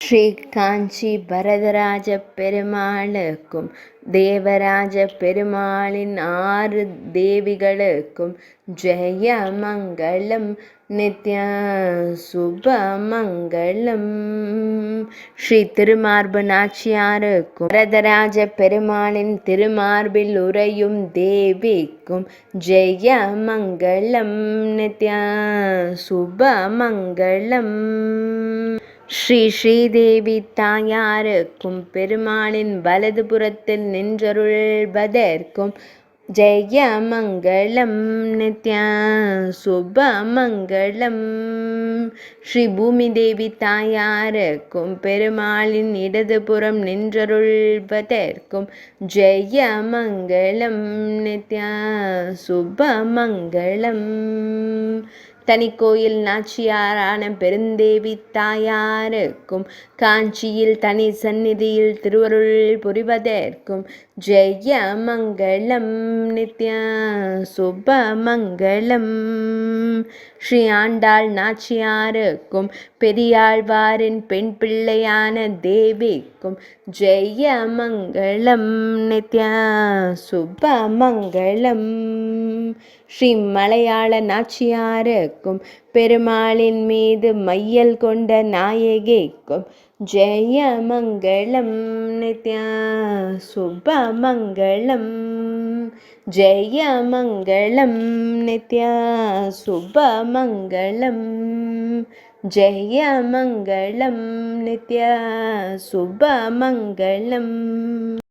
ஸ்ரீ காஞ்சி வரதராஜ பெருமாளுக்கும் தேவராஜ பெருமாளின் 6 தேவிகளுக்கும் ஜெய மங்களம் நித்ய சுபமங்களம். ஸ்ரீ திருமார்பு நாச்சியாருக்கும் வரதராஜ பெருமாளின் திருமார்பில் உறையும் தேவிக்கும் ஜெய மங்களம் நித்ய சுபமங்களம். ஸ்ரீ ஸ்ரீதேவி தாயாருக்கும் பெருமாளின் வலது புறத்தில் நின்றருள்வதற்கும் ஜெய மங்களம் நித்ய சுபமங்களம். ஸ்ரீ பூமி தேவி தாயாருக்கும் பெருமாளின் இடதுபுறம் நின்றருள்வதற்கும் ஜெய மங்களம் நித்ய சுபமங்களம். தனிக்கோயில் நாச்சியாரான பெருந்தேவி தாயாருக்கும் காஞ்சியில் தனி சந்நிதியில் திருவருள் புரிவதற்கும் ஜெய மங்களம் நித்ய சுபமங்களம். ஸ்ரீ ஆண்டாள் நாச்சியாருக்கும் பெரியாழ்வாரின் பெண் பிள்ளையான தேவிக்கும் ஜெய மங்களம் நித்ய சுபமங்களம். ஸ்ரீ மலையாள நாச்சியாருக்கும் பெருமாளின் மீது மையல் கொண்ட நாயகிக்கும் ஜெய மங்களம் நித்ய சுபமங்களம். ஜெய மங்களம் நித்ய சுபமங்களம். ஜெய மங்களம் நித்ய சுபமங்களம்.